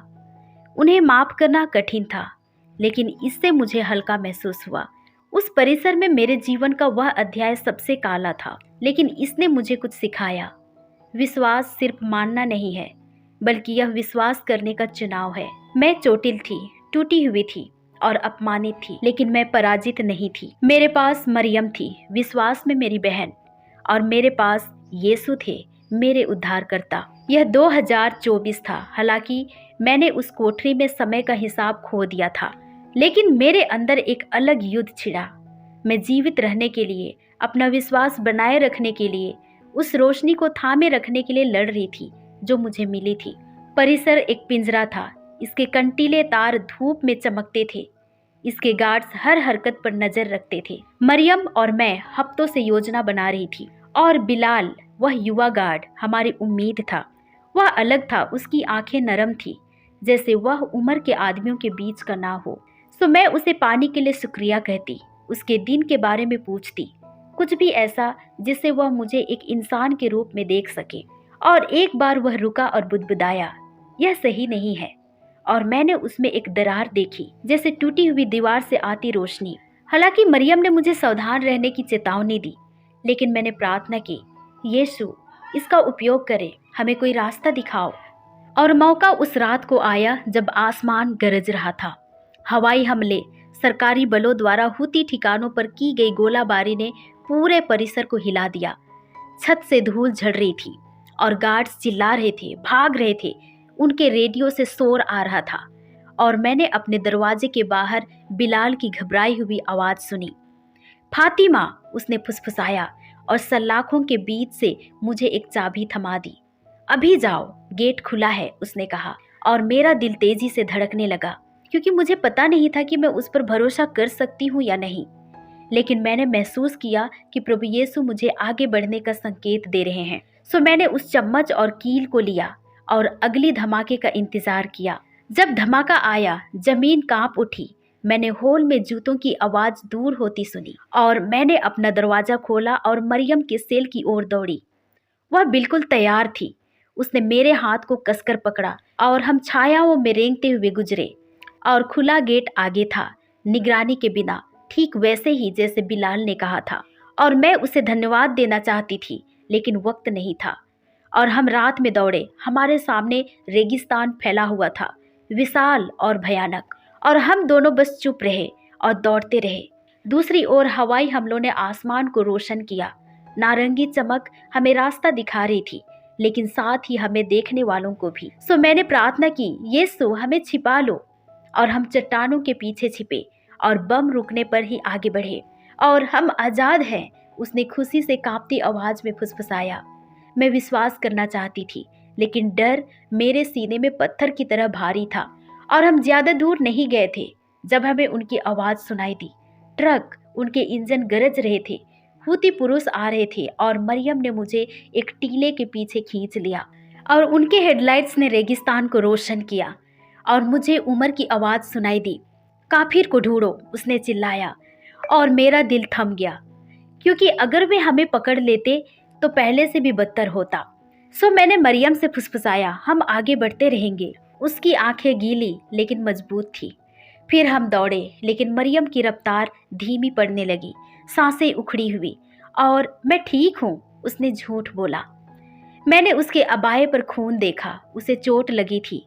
उन्हें माफ करना कठिन था, लेकिन इससे मुझे हल्का महसूस हुआ। उस परिसर में मेरे जीवन का वह अध्याय सबसे काला था, लेकिन इसने मुझे कुछ सिखाया। विश्वास सिर्फ मानना नहीं है, बल्कि यह विश्वास करने का चुनाव है। मैं चोटिल थी, टूटी हुई थी और अपमानित थी, लेकिन मैं पराजित नहीं थी। मेरे पास मरियम थी, विश्वास में मेरी बहन, और मेरे पास यीशु थे, मेरे उद्धारकर्ता। यह 2024 था। हालांकि मैंने उस कोठरी में समय का हिसाब खो दिया था, लेकिन मेरे अंदर एक अलग युद्ध छिड़ा। मैं जीवित रहने के लिए, अपना विश्वास बनाए रखने के लिए, उस रोशनी को थामे रखने के लिए लड़ रही थी जो मुझे मिली थी। परिसर एक पिंजरा था, इसके कंटीले तार धूप में चमकते थे, इसके गार्ड्स हर हरकत पर नजर रखते थे। मरियम और मैं हफ्तों से योजना बना रही थी, और बिलाल, वह युवा गार्ड, हमारी उम्मीद था। वह अलग था, उसकी आंखें नरम थी, जैसे वह उम्र के आदमियों के बीच का ना हो। सो मैं उसे पानी के लिए शुक्रिया कहती, उसके दिन के बारे में पूछती, कुछ भी ऐसा जिससे वह मुझे एक इंसान के रूप में देख सके। और एक बार वह रुका और बुदबुदाया, यह सही नहीं है। और मैंने उसमें एक दरार देखी, जैसे टूटी हुई दीवार से आती रोशनी। हालांकि मरियम ने मुझे सावधान रहने की चेतावनी दी, लेकिन मैंने प्रार्थना की, यीशु इसका उपयोग करे, हमें कोई रास्ता दिखाओ। और मौका उस रात को आया जब आसमान गरज रहा था। हवाई हमले, सरकारी बलों द्वारा हुती ठिकानों पर की गई गोलाबारी ने पूरे परिसर को हिला दिया। छत से धूल झड़ रही थी और गार्ड्स चिल्ला रहे थे, भाग रहे थे। उनके रेडियो से शोर आ रहा था और मैंने अपने दरवाजे के बाहर बिलाल की घबराई हुई आवाज सुनी। फातिमा, उसने फुसफुसाया और सलाखों के बीच से मुझे एक चाबी थमा दी। अभी जाओ, गेट खुला है, उसने कहा। और मेरा दिल तेजी से धड़कने लगा, क्योंकि मुझे पता नहीं था कि मैं उस पर भरोसा कर सकती हूँ या नहीं। लेकिन मैंने महसूस किया कि प्रभु यीशु मुझे आगे बढ़ने का संकेत दे रहे हैं। सो मैंने उस चम्मच और कील को लिया और अगली धमाके का इंतजार किया। जब धमाका आया, जमीन कांप उठी। मैंने हॉल में जूतों की आवाज दूर होती सुनी और मैंने अपना दरवाजा खोला और मरियम के सेल की ओर दौड़ी। वह बिल्कुल तैयार थी। उसने मेरे हाथ को कसकर पकड़ा और हम छायाओं में रेंगते हुए गुजरे। और खुला गेट आगे था, निगरानी के बिना, ठीक वैसे ही जैसे बिलाल ने कहा था। और मैं उसे धन्यवाद देना चाहती थी, लेकिन वक्त नहीं था। और हम रात में दौड़े। हमारे सामने रेगिस्तान फैला हुआ था, विशाल और भयानक। और हम दोनों बस चुप रहे और दौड़ते रहे। दूसरी ओर हवाई हमलों ने आसमान को रोशन किया। नारंगी चमक हमें रास्ता दिखा रही थी, लेकिन साथ ही हमें देखने वालों को भी। सो मैंने प्रार्थना की, यीशु हमें छिपा लो। और हम चट्टानों के पीछे छिपे और बम रुकने पर ही आगे बढ़े। और हम आजाद हैं, उसने खुशी से कांपती आवाज में फुसफुसाया। मैं विश्वास करना चाहती थी, लेकिन डर मेरे सीने में पत्थर की तरह भारी था। और हम ज्यादा दूर नहीं गए थे जब हमें उनकी आवाज सुनाई दी। ट्रक, उनके इंजन गरज रहे थे। हुती पुरुष आ रहे थे और मरियम ने मुझे एक टीले के पीछे खींच लिया। और उनके हेडलाइट्स ने रेगिस्तान को रोशन किया और मुझे उमर की आवाज़ सुनाई दी। काफिर को ढूंढो, उसने चिल्लाया और मेरा दिल थम गया, क्योंकि अगर वे हमें पकड़ लेते तो पहले से भी बदतर होता। सो मैंने मरियम से फुसफुसाया, हम आगे बढ़ते रहेंगे। उसकी आंखें गीली लेकिन मजबूत थी। फिर हम दौड़े, लेकिन मरियम की रफ्तार धीमी पड़ने लगी, सांसें उखड़ी हुई। और मैं ठीक हूँ, उसने झूठ बोला। मैंने उसके अबाए पर खून देखा, उसे चोट लगी थी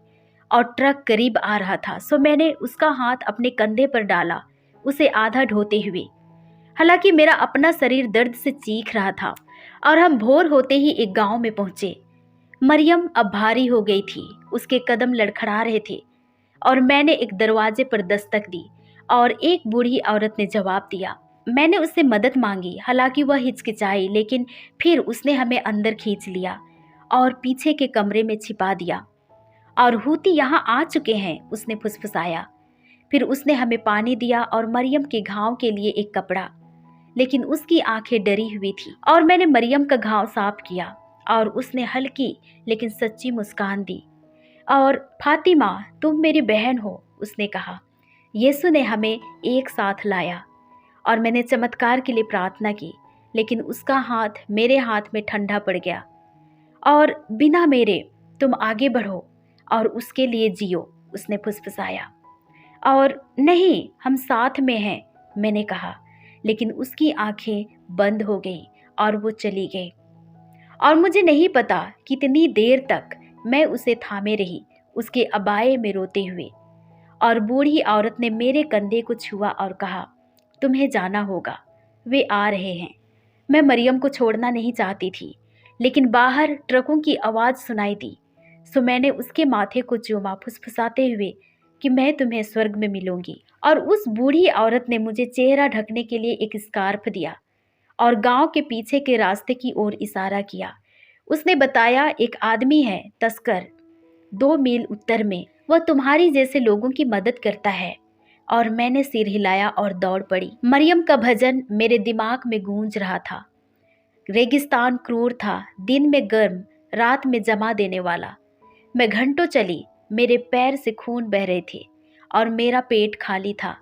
और ट्रक करीब आ रहा था। सो मैंने उसका हाथ अपने कंधे पर डाला, उसे आधा ढोते हुए। हालांकि मेरा अपना शरीर दर्द से चीख रहा था। और हम भोर होते ही एक गांव में पहुंचे। मरियम अब भारी हो गई थी, उसके कदम लड़खड़ा रहे थे। और मैंने एक दरवाजे पर दस्तक दी और एक बूढ़ी औरत ने जवाब दिया। मैंने उससे मदद मांगी, हालांकि वह हिचकिचाई, लेकिन फिर उसने हमें अंदर खींच लिया और पीछे के कमरे में छिपा दिया। और हूती यहाँ आ चुके हैं, उसने फुसफुसाया। फिर उसने हमें पानी दिया और मरियम के घाव के लिए एक कपड़ा, लेकिन उसकी आंखें डरी हुई थी। और मैंने मरियम का घाव साफ किया और उसने हल्की लेकिन सच्ची मुस्कान दी। और फातिमा, तुम मेरी बहन हो, उसने कहा। यीशु ने हमें एक साथ लाया। और मैंने चमत्कार के लिए प्रार्थना की, लेकिन उसका हाथ मेरे हाथ में ठंडा पड़ गया। और बिना मेरे तुम आगे बढ़ो और उसके लिए जियो, उसने फुसफुसाया। और नहीं, हम साथ में हैं, मैंने कहा, लेकिन उसकी आंखें बंद हो गई और वो चली गई। और मुझे नहीं पता कितनी देर तक मैं उसे थामे रही, उसके अबाए में रोते हुए। और बूढ़ी औरत ने मेरे कंधे को छुआ और कहा, तुम्हें जाना होगा, वे आ रहे हैं। मैं मरियम को छोड़ना नहीं चाहती थी, लेकिन बाहर ट्रकों की आवाज़ सुनाई दी। सो मैंने उसके माथे को चूमा, फुसफुसाते हुए कि मैं तुम्हें स्वर्ग में मिलूंगी। और उस बूढ़ी औरत ने मुझे चेहरा ढकने के लिए एक स्कार्फ दिया और गांव के पीछे के रास्ते की ओर इशारा किया। उसने बताया, एक आदमी है, तस्कर, 2 मील उत्तर में। वह तुम्हारी जैसे लोगों की मदद करता है। और मैंने सिर हिलाया और दौड़ पड़ी। मरियम का भजन मेरे दिमाग में गूंज रहा था। रेगिस्तान क्रूर था, दिन में गर्म, रात में जमा देने वाला। मैं घंटों चली, मेरे पैर से खून बह रहे थे और मेरा पेट खाली था।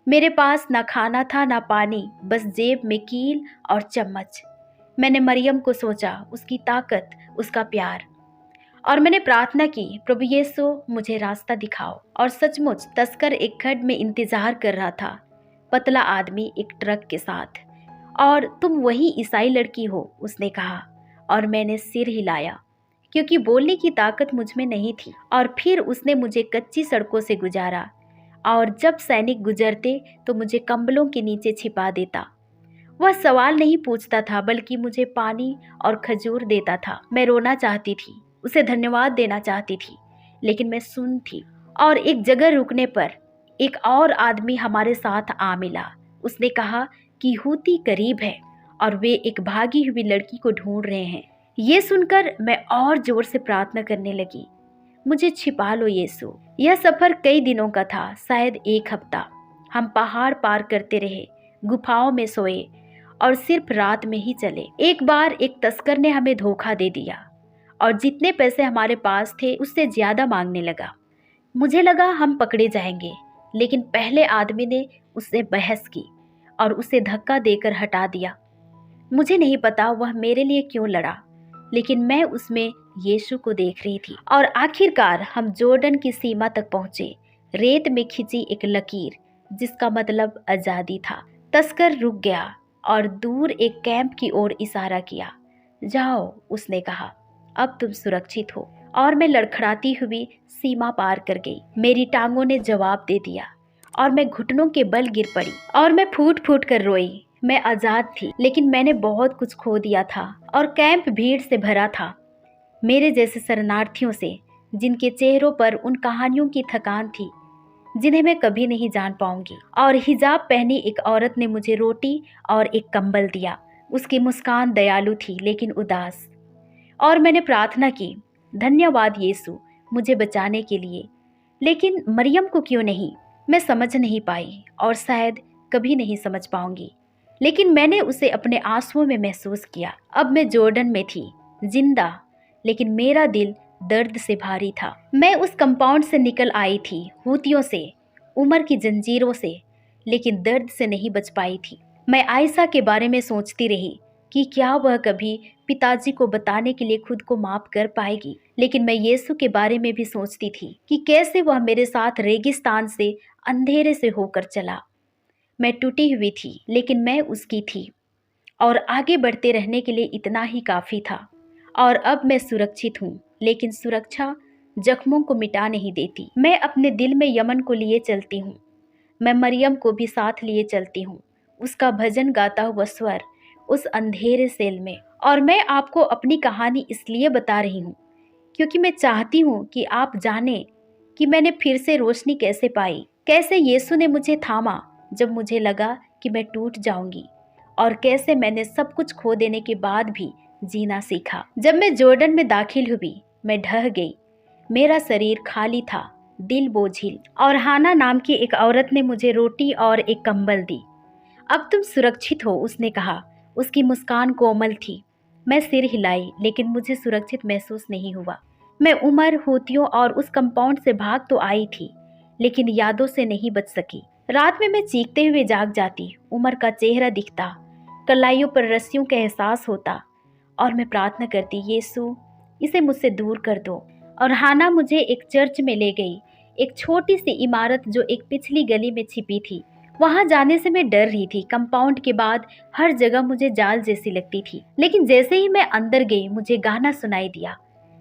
मेरे पास ना खाना था ना पानी, बस जेब में कील और चम्मच। मैंने मरियम को सोचा, उसकी ताकत, उसका प्यार। और मैंने प्रार्थना की, प्रभु यीशु, मुझे रास्ता दिखाओ। और सचमुच तस्कर एक खड्ड में इंतजार कर रहा था, पतला आदमी एक ट्रक के साथ। और तुम वही ईसाई लड़की हो, उसने कहा। और मैंने सिर हिलाया, क्योंकि बोलने की ताकत मुझ में नहीं थी। और फिर उसने मुझे कच्ची सड़कों से गुजारा, और जब सैनिक गुजरते तो मुझे कंबलों के नीचे छिपा देता। वह सवाल नहीं पूछता था, बल्कि मुझे पानी और खजूर देता था। मैं रोना चाहती थी, उसे धन्यवाद देना चाहती थी, लेकिन मैं सुन थी। और एक जगह रुकने पर एक और आदमी हमारे साथ आ मिला। उसने कहा कि हूती करीब है और वे एक भागी हुई लड़की को ढूंढ रहे हैं। ये सुनकर मैं और जोर से प्रार्थना करने लगी, मुझे छिपा लो यीशु। यह सफर कई दिनों का था, शायद 1 हफ्ता। हम पहाड़ पार करते रहे, गुफाओं में सोए और सिर्फ रात में ही चले। एक बार एक तस्कर ने हमें धोखा दे दिया और जितने पैसे हमारे पास थे उससे ज्यादा मांगने लगा। मुझे लगा हम पकड़े जाएंगे, लेकिन पहले आदमी ने उससे बहस की और उसे धक्का देकर हटा दिया। मुझे नहीं पता वह मेरे लिए क्यों लड़ा, लेकिन मैं उसमें यीशु को देख रही थी। और आखिरकार हम जॉर्डन की सीमा तक पहुंचे, रेत में खिंची एक लकीर जिसका मतलब आजादी था। तस्कर रुक गया और दूर एक कैंप की ओर इशारा किया। जाओ, उसने कहा, अब तुम सुरक्षित हो। और मैं लड़खड़ाती हुई सीमा पार कर गई। मेरी टांगों ने जवाब दे दिया और मैं घुटनों के बल गिर पड़ी और मैं फूट फूट कर रोई। मैं आजाद थी, लेकिन मैंने बहुत कुछ खो दिया था। और कैंप भीड़ से भरा था, मेरे जैसे शरणार्थियों से, जिनके चेहरों पर उन कहानियों की थकान थी जिन्हें मैं कभी नहीं जान पाऊंगी। और हिजाब पहनी एक औरत ने मुझे रोटी और एक कंबल दिया। उसकी मुस्कान दयालु थी लेकिन उदास। और मैंने प्रार्थना की, धन्यवाद यीशु मुझे बचाने के लिए, लेकिन मरियम को क्यों नहीं? मैं समझ नहीं पाई और शायद कभी नहीं समझ पाऊंगी, लेकिन मैंने उसे अपने आंसुओं में महसूस किया। अब मैं जॉर्डन में थी, जिंदा, लेकिन मेरा दिल दर्द से भारी था। मैं उस कंपाउंड से निकल आई थी, हूतियों से, उम्र की जंजीरों से, लेकिन दर्द से नहीं बच पाई थी। मैं आयशा के बारे में सोचती रही कि क्या वह कभी पिताजी को बताने के लिए खुद को माफ कर पाएगी। लेकिन मैं यीशु के बारे में भी सोचती थी कि कैसे वह मेरे साथ रेगिस्तान से अंधेरे से होकर चला। मैं टूटी हुई थी, लेकिन मैं उसकी थी, और आगे बढ़ते रहने के लिए इतना ही काफ़ी था। और अब मैं सुरक्षित हूँ, लेकिन सुरक्षा जख्मों को मिटा नहीं देती। मैं अपने दिल में यमन को लिए चलती हूँ। मैं मरियम को भी साथ लिए चलती हूँ, उसका भजन गाता हुआ स्वर उस अंधेरे सेल में। और मैं आपको अपनी कहानी इसलिए बता रही हूँ क्योंकि मैं चाहती हूँ कि आप जानें कि मैंने फिर से रोशनी कैसे पाई, कैसे यीशु ने मुझे थामा जब मुझे लगा कि मैं टूट जाऊंगी, और कैसे मैंने सब कुछ खो देने के बाद भी जीना सीखा। जब मैं जॉर्डन में दाखिल हुई, मैं ढह गई। मेरा शरीर खाली था, दिल बोझिल, और हाना नाम की एक औरत ने मुझे रोटी और एक कंबल दी। अब तुम सुरक्षित हो, उसने कहा। उसकी मुस्कान कोमल थी। मैं सिर हिलाई, लेकिन मुझे सुरक्षित महसूस नहीं हुआ। मैं उमर, हूतियों और उस कंपाउंड से भाग तो आई थी, लेकिन यादों से नहीं बच सकी। रात में मैं चीखते हुए जाग जाती, उमर का चेहरा दिखता, कलाइयों पर रस्सियों का एहसास होता, और मैं प्रार्थना करती, यीशु इसे मुझसे दूर कर दो। और हाना मुझे एक चर्च में ले गई, एक छोटी सी इमारत जो एक पिछली गली में छिपी थी। वहां जाने से मैं डर रही थी। कंपाउंड के बाद हर जगह मुझे जाल जैसी लगती थी, लेकिन जैसे ही मैं अंदर गई, मुझे गाना सुनाई दिया,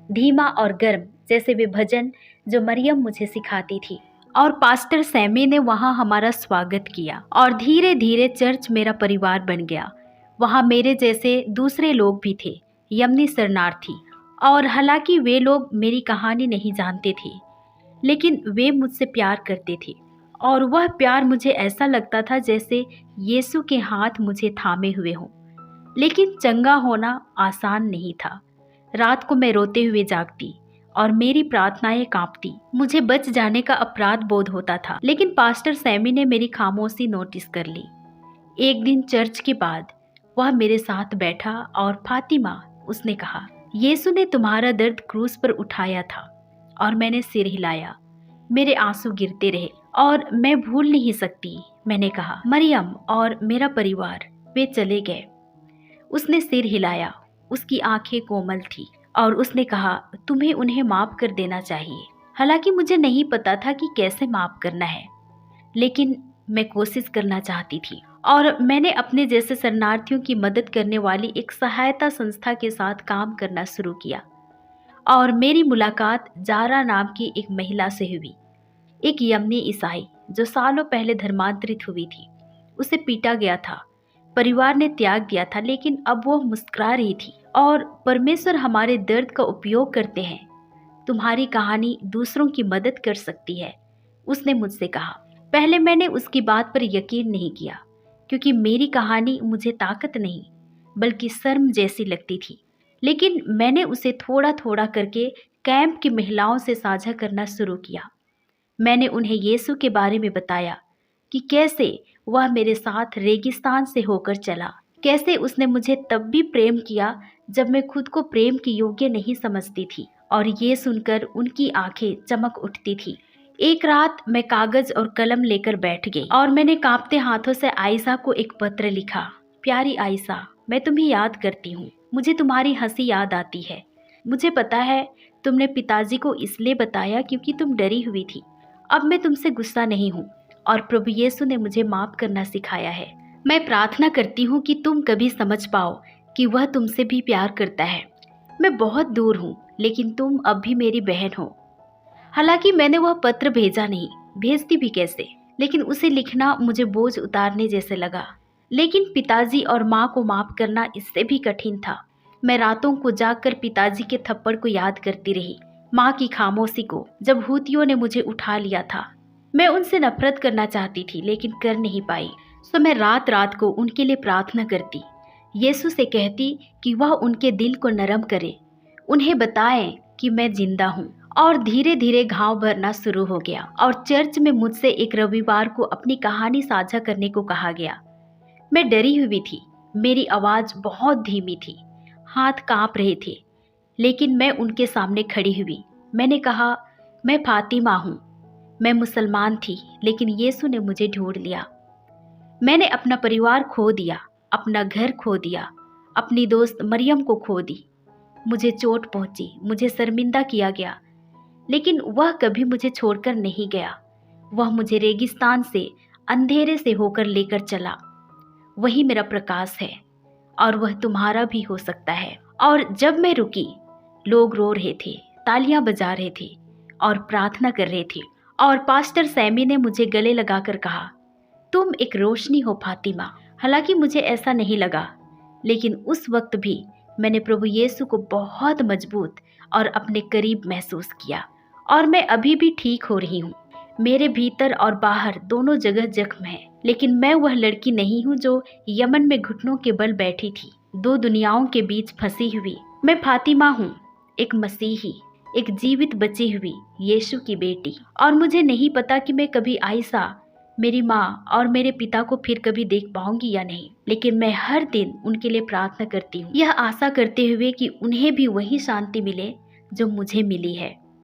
धीमा और गर्म, जैसे वे भजन जो मरियम मुझे सिखाती थी। और पास्टर सैमी ने वहां हमारा स्वागत किया, और धीरे धीरे चर्च मेरा परिवार बन गया। वहां मेरे जैसे दूसरे लोग भी थे, यमनी शरणार्थी, और हालांकि वे लोग मेरी कहानी नहीं जानते थे, लेकिन वे मुझसे प्यार करते थे। और वह प्यार मुझे ऐसा लगता था जैसे यीशु के हाथ मुझे थामे हुए हों। लेकिन चंगा होना आसान नहीं था। रात को मैं रोते हुए जागती, और मेरी प्रार्थनाएं कांपती। मुझे बच जाने का अपराध बोध होता था, लेकिन पास्टर सैमी ने मेरी खामोशी नोटिस कर ली। एक दिन चर्च के बाद वह मेरे साथ बैठा, और फातिमा, उसने कहा, यीशु ने तुम्हारा दर्द क्रूस पर उठाया था। और मैंने सिर हिलाया। मेरे आंसू गिरते रहे। और मैं भूल नहीं सकती, मैंने कहा, मरियम और मेरा परिवार, वे चले गए। उसने सिर हिलाया। उसकी आंखें कोमल थी, और उसने कहा, तुम्हें उन्हें माफ कर देना चाहिए। हालांकि मुझे नहीं पता था कि कैसे माफ करना है, लेकिन मैं कोशिश करना चाहती थी। और मैंने अपने जैसे शरणार्थियों की मदद करने वाली एक सहायता संस्था के साथ काम करना शुरू किया। और मेरी मुलाकात जारा नाम की एक महिला से हुई, एक यमनी ईसाई जो सालों पहले धर्मांतरित हुई थी। उसे पीटा गया था, परिवार ने त्याग दिया था, लेकिन अब वो मुस्कुरा रही थी। और परमेश्वर हमारे दर्द का उपयोग करते हैं। तुम्हारी कहानी दूसरों की मदद कर सकती है, उसने मुझसे कहा। पहले मैंने उसकी बात पर यकीन नहीं किया, क्योंकि मेरी कहानी मुझे ताकत नहीं बल्कि शर्म जैसी लगती थी। लेकिन मैंने उसे थोड़ा थोड़ा करके कैंप की महिलाओं से साझा करना शुरू किया। मैंने उन्हें यीशु के बारे में बताया कि कैसे वह मेरे साथ रेगिस्तान से होकर चला, कैसे उसने मुझे तब भी प्रेम किया जब मैं खुद को प्रेम के योग्य नहीं समझती थी। और ये सुनकर उनकी आंखें चमक उठती थी। एक रात मैं कागज और कलम लेकर बैठ गई, और मैंने कांपते हाथों से आयशा को एक पत्र लिखा। प्यारी आयशा, मैं तुम्हें याद करती हूँ। मुझे तुम्हारी हंसी याद आती है। मुझे पता है तुमने पिताजी को इसलिए बताया क्योंकि तुम डरी हुई थी। अब मैं तुमसे गुस्सा नहीं हूँ, और प्रभु यीशु ने मुझे माफ करना सिखाया है। मैं प्रार्थना करती हूँ कि तुम कभी समझ पाओ कि वह तुमसे भी प्यार करता है। मैं बहुत दूर हूँ, लेकिन तुम अब भी मेरी बहन हो। हालांकि मैंने वह पत्र भेजा नहीं, भेजती भी कैसे, लेकिन उसे लिखना मुझे बोझ उतारने जैसे लगा। लेकिन पिताजी और माँ को माफ करना इससे भी कठिन था। मैं रातों को जागकर पिताजी के थप्पड़ को याद करती रही, माँ की खामोशी को जब हूतियों ने मुझे उठा लिया था। मैं उनसे नफरत करना चाहती थी, लेकिन कर नहीं पाई। तो मैं रात रात को उनके लिए प्रार्थना करती, यीशु से कहती कि वह उनके दिल को नरम करे, उन्हें बताएं कि मैं जिंदा हूँ। और धीरे धीरे घाव भरना शुरू हो गया, और चर्च में मुझसे एक रविवार को अपनी कहानी साझा करने को कहा गया। मैं डरी हुई थी, मेरी आवाज़ बहुत धीमी थी, हाथ कांप रहे थे, लेकिन मैं उनके सामने खड़ी हुई। मैंने कहा, मैं फातिमा हूँ। मैं मुसलमान थी, लेकिन यीशु ने मुझे ढूंढ लिया। मैंने अपना परिवार खो दिया, अपना घर खो दिया, अपनी दोस्त मरियम को खो दी। मुझे चोट पहुंची, मुझे शर्मिंदा किया गया, लेकिन वह कभी मुझे छोड़कर नहीं गया। वह मुझे रेगिस्तान से, अंधेरे से होकर लेकर चला। वही मेरा प्रकाश है, और वह तुम्हारा भी हो सकता है। और जब मैं रुकी, लोग रो रहे थे, तालियां बजा रहे थे और प्रार्थना कर रहे थे। और पास्टर सैमी ने मुझे गले लगाकर कहा, तुम एक रोशनी हो फातिमा। हालांकि मुझे ऐसा नहीं लगा, लेकिन उस वक्त भी मैंने प्रभु यीशु को बहुत मजबूत और अपने करीब महसूस किया। और मैं अभी भी ठीक हो रही हूँ। मेरे भीतर और बाहर दोनों जगह जख्म है, लेकिन मैं वह लड़की नहीं हूँ जो यमन में घुटनों के बल बैठी थी, दो दुनियाओं के बीच फंसी हुई। मैं फातिमा हूँ, एक मसीही, एक जीवित बची हुई यीशु की बेटी। और मुझे नहीं पता कि मैं कभी आयशा, मेरी माँ और मेरे पिता को फिर कभी देख पाऊंगी या नहीं, लेकिन मैं हर दिन उनके लिए प्रार्थना करती हूँ, यह आशा करते हुए कि उन्हें भी वही शांति मिले जो मुझे मिली है।